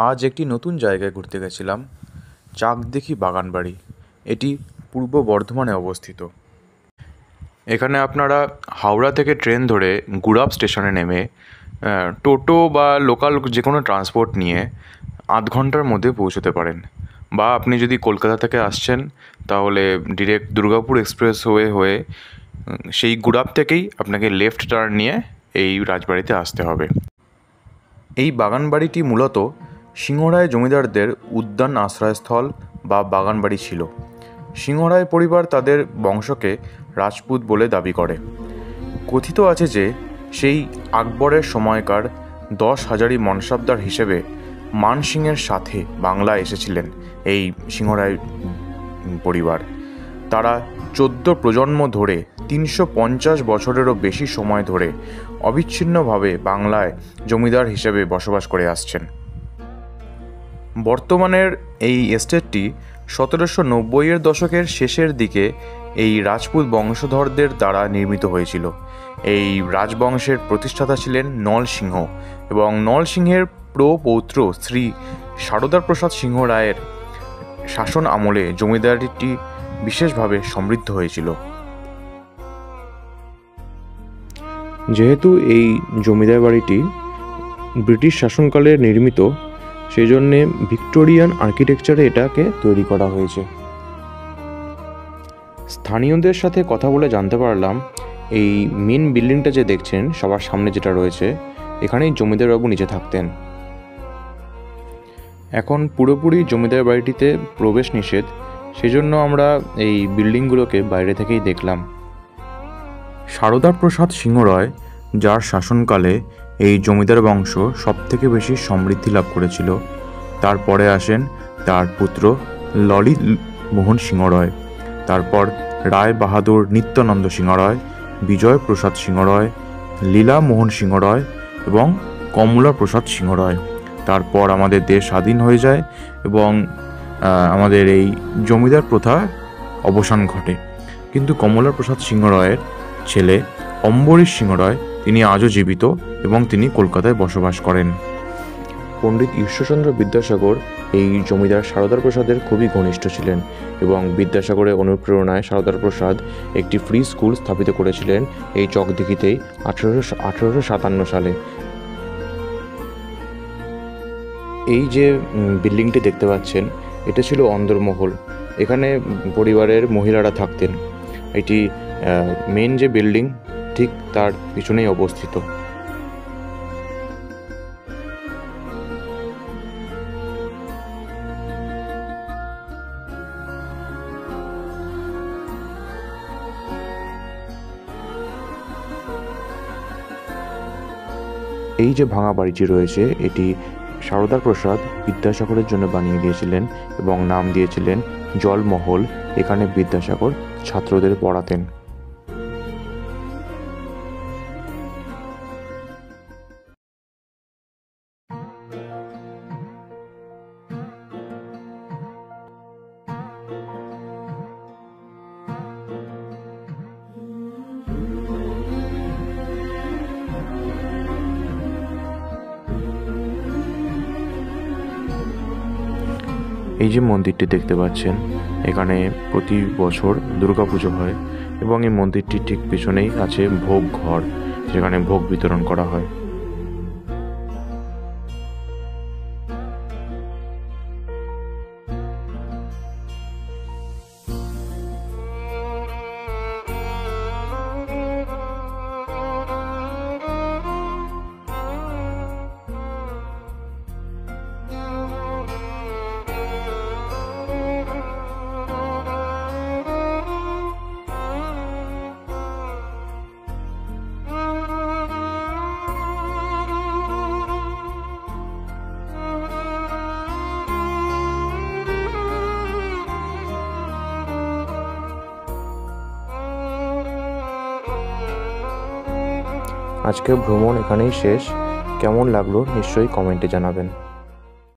আজ একটি নতুন জায়গায় ঘুরতে গেছিলাম, চাকদিঘি বাগানবাড়ি। এটি পূর্ব বর্ধমানে অবস্থিত। এখানে আপনারা হাওড়া থেকে ট্রেন ধরে গুড়াপ স্টেশনে নেমে টোটো বা লোকাল যে কোনো ট্রান্সপোর্ট নিয়ে আধ ঘন্টার মধ্যে পৌঁছতে পারেন। বা আপনি যদি কলকাতা থেকে আসছেন তাহলে ডিরেক্ট দুর্গাপুর এক্সপ্রেসওয়ে হয়ে সেই গুড়াপ থেকেই আপনাকে লেফট টার্ন নিয়ে এই রাজবাড়িতে আসতে হবে। এই বাগানবাড়িটি মূলত সিংহরায় জমিদারদের উদ্যান আশ্রয়স্থল বা বাগানবাড়ি ছিল। সিংহরায় পরিবার তাদের বংশকে রাজপুত বলে দাবি করে। কথিত আছে যে সেই আকবরের সময়কার 10 হাজারি মনসবদার হিসেবে মান সিংয়ের সাথে বাংলায় এসেছিলেন এই সিংহরায় পরিবার। তারা 14 প্রজন্ম ধরে 350 বছরেরও বেশি সময় ধরে অবিচ্ছিন্নভাবে বাংলায় জমিদার হিসেবে বসবাস করে আসছেন। বর্তমানের এই এস্টেটটি 1790-এর দশকের শেষের দিকে এই রাজপুত বংশধরদের দ্বারা নির্মিত হয়েছিল। এই রাজবংশের প্রতিষ্ঠাতা ছিলেন নল সিংহ এবং নল সিংহের প্রপৌত্র শ্রী সারদা প্রসাদ সিংহ রায়ের শাসন আমলে জমিদারিটি বিশেষভাবে সমৃদ্ধ হয়েছিল। যেহেতু এই জমিদার বাড়িটি ব্রিটিশ শাসনকালে নির্মিত, সেই জন্যে ভিক্টোরিয়ান আর্কিটেকচারে এটাকে তৈরি করা হয়েছে। স্থানীয়দের সাথে কথা বলে জানতে পারলাম এই মেন বিল্ডিংটা যে দেখছেন সবার সামনে যেটা রয়েছে, এখানেই জমিদারবাবু নিচে থাকতেন। এখন পুরোপুরি জমিদার বাড়িটিতে প্রবেশ নিষেধ, সেজন্য আমরা এই বিল্ডিংগুলোকে বাইরে থেকেই দেখলাম। সারদা প্রসাদ সিংহ রায়, যার শাসনকালে এই জমিদার বংশ সবথেকে বেশি সমৃদ্ধি লাভ করেছিল, তারপরে আসেন তার পুত্র ললিত মোহন সিংহ রায়, তারপর রায় বাহাদুর নিত্যানন্দ সিংহ রায়, বিজয় প্রসাদ সিংহ রায়, লীলা মোহন সিংহ রায় এবং কমলা প্রসাদ সিংহ রায়। তারপর আমাদের দেশ স্বাধীন হয়ে যায় এবং আমাদের এই জমিদার প্রথার অবসান ঘটে। কিন্তু কমলা প্রসাদ সিংহ রায়ের ছেলে অম্বরীশ সিংহ রায়, তিনি আজও জীবিত এবং তিনি কলকাতায় বসবাস করেন। পণ্ডিত ঈশ্বরচন্দ্র বিদ্যাসাগর এই জমিদার সারদা প্রসাদের খুবই ঘনিষ্ঠ ছিলেন এবং বিদ্যাসাগরের অনুপ্রেরণায় সারদা প্রসাদ একটি ফ্রি স্কুল স্থাপিত করেছিলেন এই চকদিঘিতেই 1857 সালে। এই যে বিল্ডিংটি দেখতে পাচ্ছেন, এটা ছিল অন্দরমহল। এখানে পরিবারের মহিলারা থাকতেন। এটি মেন যে বিল্ডিং ঠিক তার পিছনেই অবস্থিত। এই যে ভাঙা বাড়িটি রয়েছে, এটি সারদা প্রসাদ বিদ্যাসাগরের জন্য বানিয়ে দিয়েছিলেন এবং নাম দিয়েছিলেন জলমহল। এখানে বিদ্যাসাগর ছাত্রদের পড়াতেন। এই যে মন্দিরটি দেখতে পাচ্ছেন, এখানে প্রতি বছর দুর্গাপুজো হয় এবং এই মন্দিরটির ঠিক পিছনেই আছে ভোগ ঘর, যেখানে ভোগ বিতরণ করা হয়। আজকের ভ্রমণ এখানেই শেষ। কেমন লাগলো নিশ্চয়ই কমেন্টে জানাবেন।